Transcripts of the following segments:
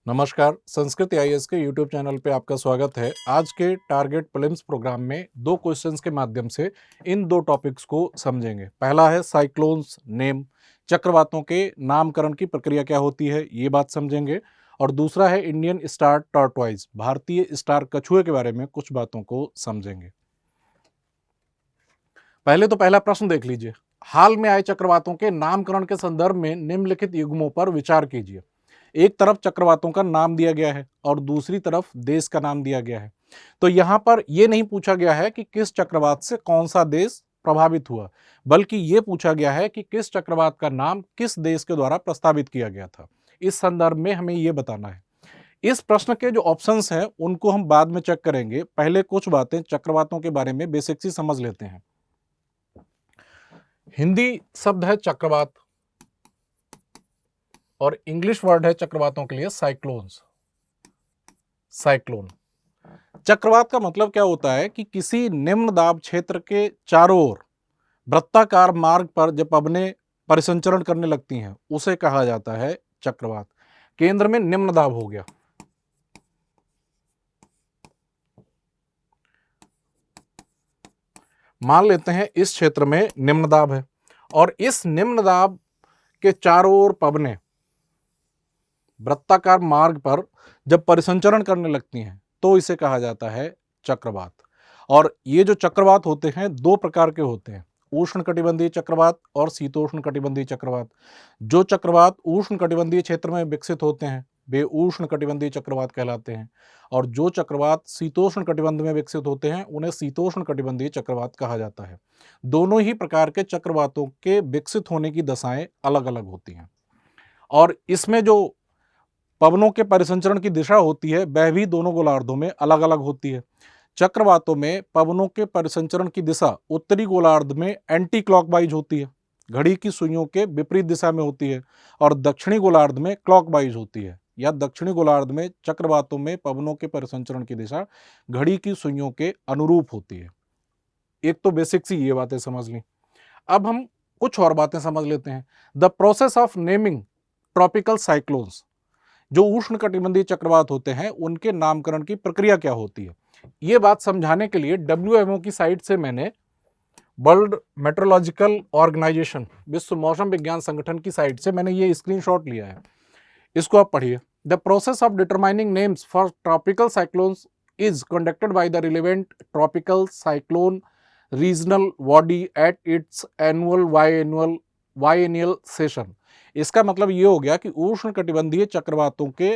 नमस्कार, संस्कृत आईएएस के YouTube channel पे आपका स्वागत है। आज के टारगेट प्रीलिम्स प्रोग्राम में दो क्वेश्चंस के माध्यम से इन दो टॉपिक्स को समझेंगे। पहला है साइक्लोन्स नेम, चक्रवातों के नामकरण की प्रक्रिया क्या होती है, ये बात समझेंगे। और दूसरा है इंडियन स्टार टॉर्टवाइज, भारतीय स्टार कछुए के बारे में कुछ बातों को समझेंगे। पहले तो पहला प्रश्न देख लीजिए। हाल में आए चक्रवातों के नामकरण के संदर्भ में निम्नलिखित युग्मों पर विचार कीजिए। एक तरफ चक्रवातों का नाम दिया गया है और दूसरी तरफ देश का नाम दिया गया है। तो यहां पर यह नहीं पूछा गया है कि किस चक्रवात से कौन सा देश प्रभावित हुआ, बल्कि यह पूछा गया है कि किस चक्रवात का नाम किस देश के द्वारा प्रस्तावित किया गया था। इस संदर्भ में हमें यह बताना है। इस प्रश्न के जो ऑप्शंस हैं उनको हम बाद में चेक करेंगे। पहले कुछ बातें चक्रवातों के बारे में बेसिक सी समझ लेते हैं। हिंदी शब्द है चक्रवात और इंग्लिश वर्ड है चक्रवातों के लिए साइक्लोन्स। साइक्लोन, चक्रवात का मतलब क्या होता है कि किसी निम्न दाब क्षेत्र के चारों ओर वृत्ताकार मार्ग पर जब पवनें परिसंचरण करने लगती हैं उसे कहा जाता है चक्रवात। केंद्र में निम्न दाब हो गया, मान लेते हैं इस क्षेत्र में निम्न दाब है और इस निम्न दाब के चारों ओर पवनें वृत्ताकार मार्ग पर जब परिसंचरण करने लगती हैं तो इसे कहा जाता है चक्रवात। और ये जो चक्रवात होते हैं दो प्रकार के होते हैं, उष्णकटिबंधीय चक्रवात और शीतोष्णकटिबंधीय चक्रवात। जो चक्रवात उष्णकटिबंधीय क्षेत्र में विकसित होते हैं वे उष्णकटिबंधीय चक्रवात कहलाते हैं और जो चक्रवात शीतोष्ण कटिबंध में विकसित होते हैं उन्हें शीतोष्ण कटिबंधीय चक्रवात कहा जाता है। दोनों ही प्रकार के चक्रवातों के विकसित होने की दशाएं अलग अलग होती हैं और इसमें जो पवनों के परिसंचरण की दिशा होती है वह भी दोनों गोलार्धों में अलग अलग होती है। चक्रवातों में पवनों के परिसंचरण की दिशा उत्तरी गोलार्ध में एंटी क्लॉकवाइज होती है, घड़ी की सुइयों के विपरीत दिशा में होती है, और दक्षिणी गोलार्ध में क्लॉकवाइज होती है। या दक्षिणी गोलार्ध में चक्रवातों में पवनों के परिसंचरण की दिशा घड़ी की सुइयों के अनुरूप होती है। एक तो बेसिक सी ये बातें समझ ली। अब हम कुछ और बातें समझ लेते हैं। The process of naming tropical cyclones, जो उष्णकटिबंधीय चक्रवात होते हैं उनके नामकरण की प्रक्रिया क्या होती है, ये बात समझाने के लिए WMO की साइट से मैंने वर्ल्ड मेट्रोलॉजिकल ऑर्गेनाइजेशन, विश्व मौसम विज्ञान संगठन की साइट से मैंने ये स्क्रीनशॉट लिया है। इसको आप पढ़िए। The process of determining names for tropical cyclones is conducted by the relevant tropical cyclone regional body at its annual biannual session. इसका मतलब ये हो गया कि उष्णकटिबंधीय चक्रवातों के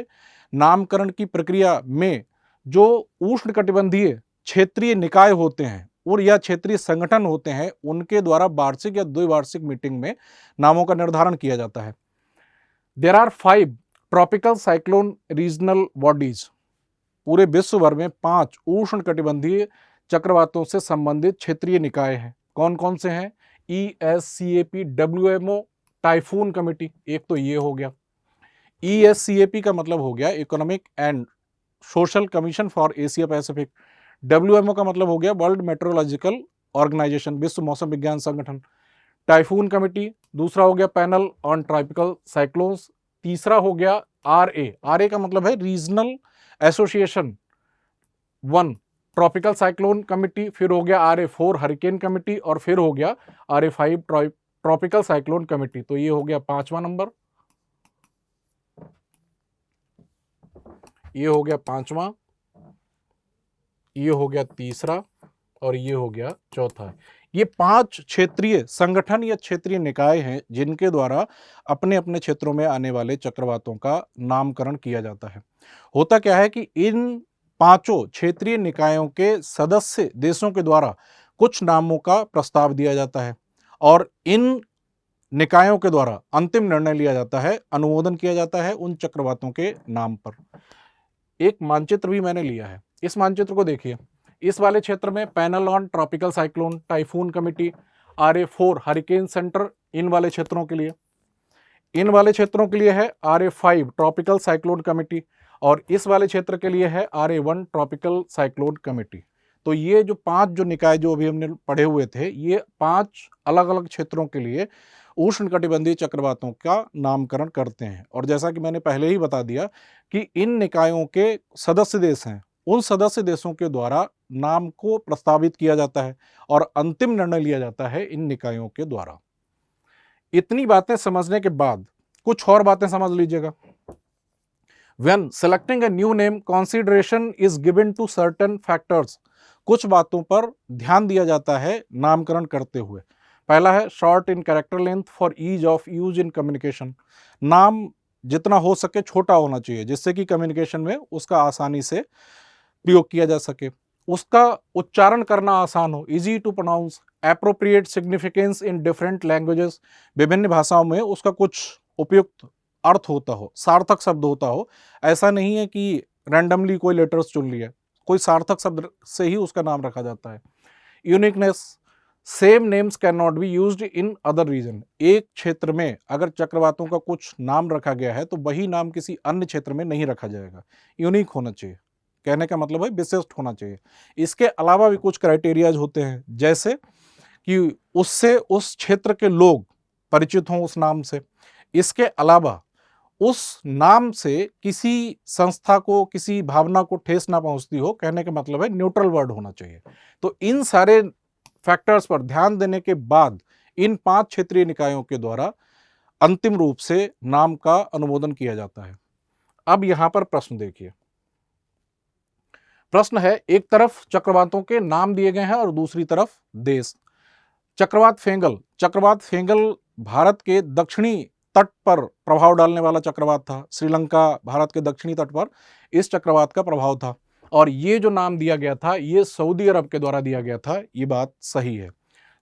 नामकरण की प्रक्रिया में जो उष्णकटिबंधीय क्षेत्रीय निकाय होते हैं और या क्षेत्रीय संगठन होते हैं उनके द्वारा वार्षिक या द्विवार्षिक मीटिंग में नामों का निर्धारण किया जाता है। There are 5 tropical cyclone regional bodies. पूरे विश्व भर में 5 उष्णकटिबंधीय चक्रवातों से संबंधित क्षेत्रीय निकाय हैं। कौन कौन से हैं? ESCAP, WMO टाइफून कमेटी, एक तो ये हो गया। ESCAP का मतलब हो गया economic and social commission for Asia Pacific. WMO का मतलब हो गया वर्ल्ड मेट्रोलॉजिकल ऑर्गेनाइजेशन, विश्व मौसम विज्ञान संगठन। टाइफून कमेटी, दूसरा हो गया पैनल ऑन ट्रॉपिकल साइक्लोन्स, तीसरा हो गया RA का मतलब है regional association 1 tropical cyclone committee, फिर हो गया RA4 हरिकेन कमेटी और फिर हो गया RA5 ट्रॉपिकल साइक्लोन कमेटी। तो ये हो गया 5वां नंबर, ये हो गया 5वां, ये हो गया तीसरा और ये हो गया चौथा। ये 5 क्षेत्रीय संगठन या क्षेत्रीय निकाय हैं जिनके द्वारा अपने अपने क्षेत्रों में आने वाले चक्रवातों का नामकरण किया जाता है। होता क्या है कि इन 5 क्षेत्रीय निकायों के सदस्य देशों के द्वारा कुछ नामों का प्रस्ताव दिया जाता है और इन निकायों के द्वारा अंतिम निर्णय लिया जाता है, अनुमोदन किया जाता है उन चक्रवातों के नाम पर। एक मानचित्र भी मैंने लिया है, इस मानचित्र को देखिए। इस वाले क्षेत्र में panel on tropical cyclone typhoon committee, RA4 hurricane centre इन वाले क्षेत्रों के लिए। इन वाले क्षेत्रों के लिए है RA5 ट्रॉपिकल साइक्लोन कमेटी और इस वाले क्षेत्र के लिए है RA1 ट्रॉपिकल साइक्लोन कमेटी। तो ये जो 5 जो निकाय जो अभी हमने पढ़े हुए थे, ये 5 अलग अलग क्षेत्रों के लिए उष्णकटिबंधीय चक्रवातों का नामकरण करते हैं। और जैसा कि मैंने पहले ही बता दिया कि इन निकायों के सदस्य देश हैं, उन सदस्य देशों के द्वारा नाम को प्रस्तावित किया जाता है और अंतिम निर्णय लिया जाता है इन निकायों के द्वारा। इतनी बातें समझने के बाद कुछ और बातें समझ लीजिएगा। When selecting a new name, consideration is given to certain factors. कुछ बातों पर ध्यान दिया जाता है नामकरण करते हुए। पहला है short in character length for ease of use in communication. नाम जितना हो सके छोटा होना चाहिए, जिससे कि कम्युनिकेशन में उसका आसानी से प्रयोग किया जा सके। उसका उच्चारण करना आसान हो, easy to pronounce, appropriate significance in different languages. विभिन्न भाषाओं में उसका कुछ उपयुक्त अर्थ होता हो, सार्थक शब्द होता हो। ऐसा नहीं है कि रैंडमली कोई लेटर्स चुन लिया, कोई सार्थक शब्द से ही उसका नाम रखा जाता है। Uniqueness, same names can not be used in other region. एक क्षेत्र में अगर चक्रवातों का कुछ नाम रखा गया है तो वही नाम किसी अन्य क्षेत्र में नहीं रखा जाएगा। यूनिक होना चाहिए, कहने का मतलब है विशिष्ट होना चाहिए। इसके अलावा भी कुछ क्राइटेरियाज होते हैं, जैसे कि उससे उस क्षेत्र के लोग परिचित हों उस नाम से। इसके अलावा उस नाम से किसी संस्था को, किसी भावना को ठेस ना पहुंचती हो, कहने का मतलब है न्यूट्रल वर्ड होना चाहिए। तो इन सारे फैक्टर्स पर ध्यान देने के बाद इन 5 क्षेत्रीय निकायों के द्वारा अंतिम रूप से नाम का अनुमोदन किया जाता है। अब यहां पर प्रश्न देखिए। प्रश्न है, एक तरफ चक्रवातों के नाम दिए गए हैं और दूसरी तरफ देश। चक्रवात फेंगल भारत के दक्षिणी तट पर प्रभाव डालने वाला चक्रवात था। श्रीलंका, भारत के दक्षिणी तट पर इस चक्रवात का प्रभाव था और ये जो नाम दिया गया था ये सऊदी अरब के द्वारा दिया गया था, ये बात सही है।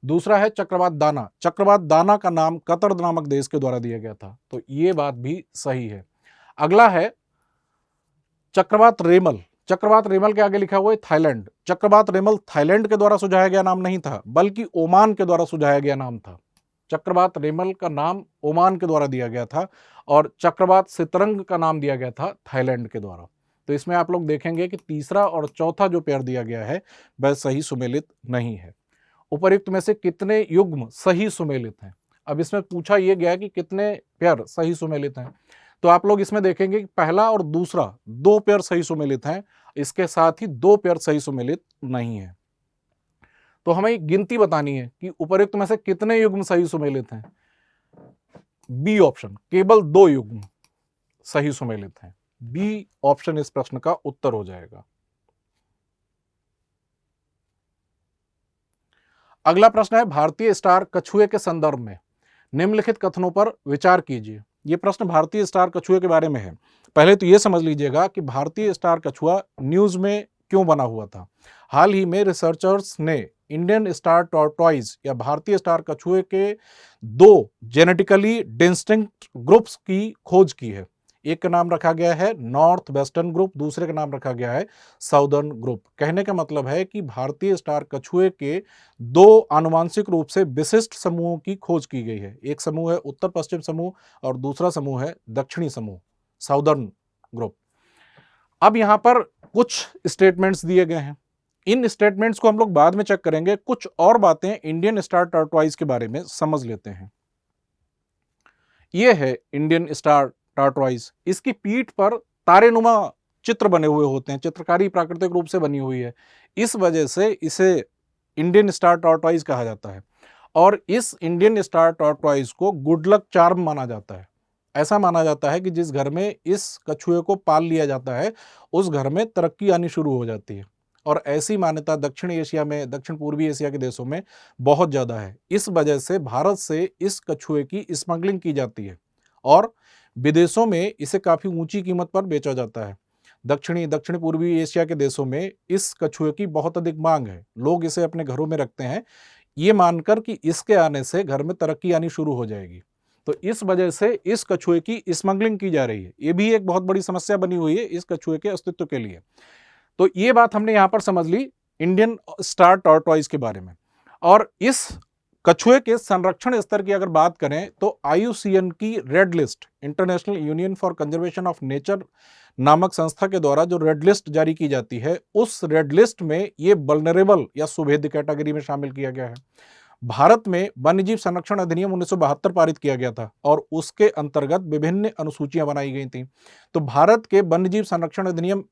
दूसरा है चक्रवात दाना का नाम कतर नामक देश के द्वारा दिया गया था, तो ये बात भी सही है। अगला है चक्रवात रेमल के आगे लिखा हुआ है थाईलैंड। चक्रवात रेमल थाईलैंड के द्वारा सुझाया गया नाम नहीं था, बल्कि ओमान के द्वारा सुझाया गया नाम था। चक्रवात रेमल का नाम ओमान के द्वारा दिया गया था और चक्रवात सितरंग का नाम दिया गया था थाईलैंड के द्वारा। तो इसमें आप लोग देखेंगे कि तीसरा और चौथा जो पेयर दिया गया है वह सही सुमेलित नहीं है। उपर्युक्त में से कितने युग्म सही सुमेलित हैं? अब इसमें पूछा यह गया कि कितने पेयर सही सुमेलित हैं, तो आप लोग इसमें देखेंगे कि पहला और दूसरा 2 पेयर सही सुमेलित हैं, इसके साथ ही 2 पेयर सही सुमेलित नहीं है। तो हमें गिनती बतानी है कि उपर्युक्त में से कितने युग्म सही सुमेलित हैं। बी ऑप्शन, केवल 2 युग्म सही सुमेलित हैं। बी ऑप्शन इस प्रश्न का उत्तर हो जाएगा। अगला प्रश्न है, भारतीय स्टार कछुए के संदर्भ में निम्नलिखित कथनों पर विचार कीजिए। यह प्रश्न भारतीय स्टार कछुए के बारे में है। पहले तो यह समझ लीजिएगा कि भारतीय स्टार कछुआ न्यूज में क्यों बना हुआ था। हाल ही में रिसर्चर्स ने इंडियन स्टार टॉर्टॉइज या भारतीय स्टार कछुए के 2 जेनेटिकली डिस्टिंक्ट ग्रुप्स की खोज की है। एक का नाम रखा गया है नॉर्थ वेस्टर्न ग्रुप, दूसरे का नाम रखा गया है साउदर्न ग्रुप। कहने का मतलब है कि भारतीय स्टार कछुए के 2 आनुवांशिक रूप से विशिष्ट समूहों की खोज की गई है। एक समूह है उत्तर पश्चिम समूह और दूसरा समूह है दक्षिणी समूह, साउदर्न ग्रुप। अब यहां पर कुछ स्टेटमेंट्स दिए गए हैं, इन स्टेटमेंट्स को हम लोग बाद में चेक करेंगे। कुछ और बातें इंडियन स्टार टॉर्टॉइज के बारे में समझ लेते हैं। यह है इंडियन स्टार टॉर्टॉइज। इसकी पीठ पर तारेनुमा चित्र बने हुए होते हैं, चित्रकारी प्राकृतिक रूप से बनी हुई है, इस वजह से इसे इंडियन स्टार टॉर्टॉइज कहा जाता है। और इस इंडियन स्टार टॉर्टॉइज को गुड लक चार्म माना जाता है। ऐसा माना जाता है कि जिस घर में इस कछुए को पाल लिया जाता है उस घर में तरक्की आनी शुरू हो जाती है। और ऐसी मान्यता दक्षिण एशिया में, दक्षिण पूर्वी एशिया के देशों में बहुत ज़्यादा है। इस वजह से भारत से इस कछुए की स्मगलिंग की जाती है और विदेशों में इसे काफ़ी ऊंची कीमत पर बेचा जाता है। दक्षिण पूर्वी एशिया के देशों में इस कछुए की बहुत अधिक मांग है। लोग इसे अपने घरों में रखते हैं, ये मानकर कि इसके आने से घर में तरक्की आनी शुरू हो जाएगी। तो इस वजह से इस कछुए की स्मगलिंग की जा रही है। ये भी एक बहुत बड़ी समस्या बनी हुई है इस कछुए के अस्तित्व के लिए। तो ये बात हमने यहां पर समझ ली इंडियन स्टार टॉर्टॉइज के बारे में। और इस कछुए के संरक्षण स्तर की अगर बात करें तो IUCN की red list, international union for conservation of nature नामक संस्था के द्वारा जो रेड लिस्ट जारी की जाती है, उस रेड लिस्ट में ये वल्नरेबल या सुभेद्य कैटेगरी में शामिल किया गया है। भारत में वन्यजीव संरक्षण अधिनियम 1972 पारित किया गया था और उसके अंतर्गत विभिन्न अनुसूचियां बनाई गई थी। तो भारत के वन्यजीव संरक्षण अधिनियम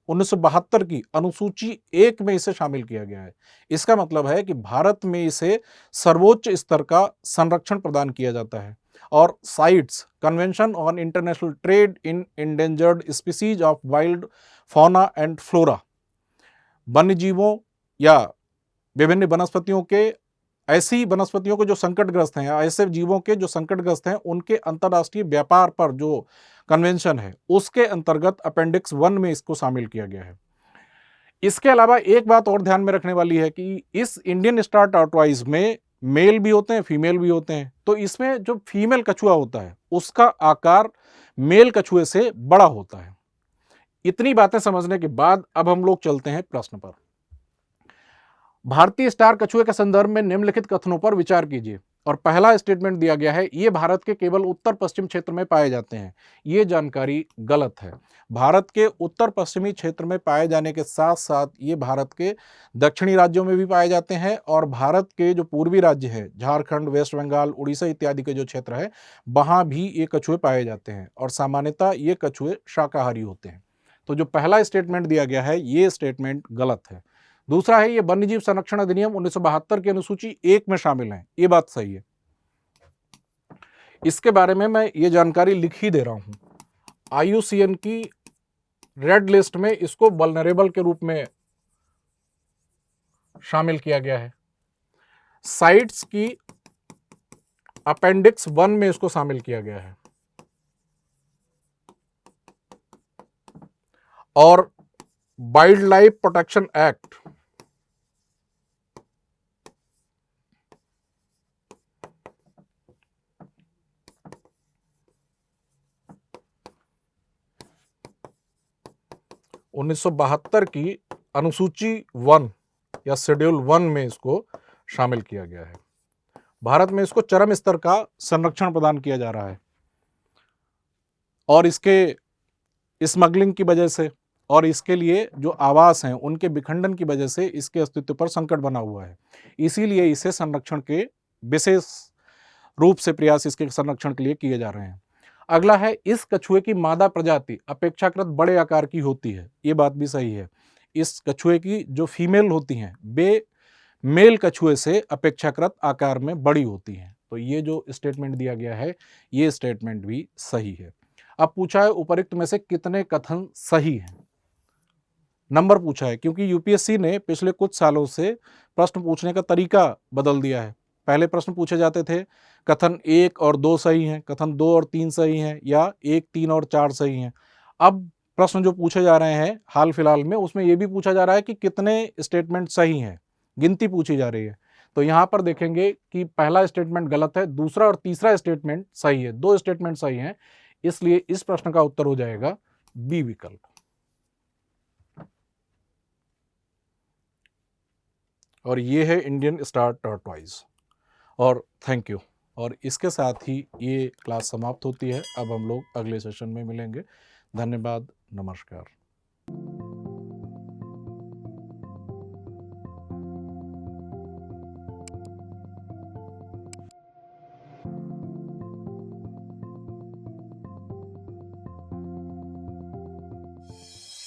1972 की अनुसूची 1 में इसे शामिल किया गया है। इसका मतलब है कि भारत में इसे सर्वोच्च स्तर का संरक्षण प्रदान किया जाता है। और sites, convention on international trade in endangered species of wild fauna and flora, वन्य जीवों या विभिन्न वनस्पतियों के, ऐसी वनस्पतियों के जो संकटग्रस्त हैं, ऐसे जीवों के जो संकटग्रस्त हैं, उनके अंतर्राष्ट्रीय व्यापार पर जो कन्वेंशन है, उसके अंतर्गत अपेंडिक्स 1 में इसको शामिल किया गया है। इसके अलावा एक बात और ध्यान में रखने वाली है कि इस इंडियन स्टार टॉर्टोइज में मेल भी होते हैं, फीमेल भी होते हैं। तो इसमें जो फीमेल कछुआ होता है उसका आकार मेल कछुए से बड़ा होता है। इतनी बातें समझने के बाद अब हम लोग चलते हैं प्रश्न पर। भारतीय स्टार कछुए के संदर्भ में निम्नलिखित कथनों पर विचार कीजिए। और पहला स्टेटमेंट दिया गया है, ये भारत के केवल उत्तर पश्चिम क्षेत्र में पाए जाते हैं। ये जानकारी गलत है। भारत के उत्तर पश्चिमी क्षेत्र में पाए जाने के साथ साथ ये भारत के दक्षिणी राज्यों में भी पाए जाते हैं और भारत के जो पूर्वी राज्य है, झारखंड, वेस्ट बंगाल, उड़ीसा इत्यादि के जो क्षेत्र है, वहां भी ये कछुए पाए जाते हैं और सामान्यतः ये कछुए शाकाहारी होते हैं। तो जो पहला स्टेटमेंट दिया गया है, ये स्टेटमेंट गलत है। दूसरा है, ये वन्यजीव संरक्षण अधिनियम 1972 की अनुसूची 1 में शामिल है। ये बात सही है। इसके बारे में मैं ये जानकारी लिख ही दे रहा हूं। IUCN की रेड लिस्ट में इसको वल्नरेबल के रूप में शामिल किया गया है। साइट्स की अपेंडिक्स 1 में इसको शामिल किया गया है और वाइल्ड लाइफ प्रोटेक्शन एक्ट उन्नीस की अनुसूची 1 या शेड्यूल 1 में इसको शामिल किया गया है। भारत में इसको चरम स्तर का संरक्षण प्रदान किया जा रहा है और इसके स्मगलिंग की वजह से और इसके लिए जो आवास हैं उनके विखंडन की वजह से इसके अस्तित्व पर संकट बना हुआ है। इसीलिए इसे संरक्षण के विशेष रूप से प्रयास इसके संरक्षण के लिए किए जा रहे हैं। अगला है, इस कछुए की मादा प्रजाति अपेक्षाकृत बड़े आकार की होती है। ये बात भी सही है। इस कछुए की जो फीमेल होती हैं वे मेल कछुए से अपेक्षाकृत आकार में बड़ी होती हैं। तो ये जो स्टेटमेंट दिया गया है, ये स्टेटमेंट भी सही है। अब पूछा है उपरोक्त में से कितने कथन सही हैं। नंबर पूछा है क्योंकि यूपीएससी ने पिछले कुछ सालों से प्रश्न पूछने का तरीका बदल दिया है। पहले प्रश्न पूछे जाते थे कथन 1 और 2 सही हैं, कथन 2 और 3 सही हैं या 1, 3 और 4 सही हैं। अब प्रश्न जो पूछे जा रहे हैं हाल फिलहाल में, उसमें यह भी पूछा जा रहा है कि कितने स्टेटमेंट सही हैं, गिनती पूछी जा रही है। तो यहां पर देखेंगे कि पहला स्टेटमेंट गलत है, दूसरा और तीसरा स्टेटमेंट सही है, 2 स्टेटमेंट सही हैं। इसलिए इस प्रश्न का उत्तर हो जाएगा बी विकल्प। और ये है इंडियन स्टार टॉर्टोइज। और थैंक यू। और इसके साथ ही ये क्लास समाप्त होती है। अब हम लोग अगले सेशन में मिलेंगे। धन्यवाद, नमस्कार।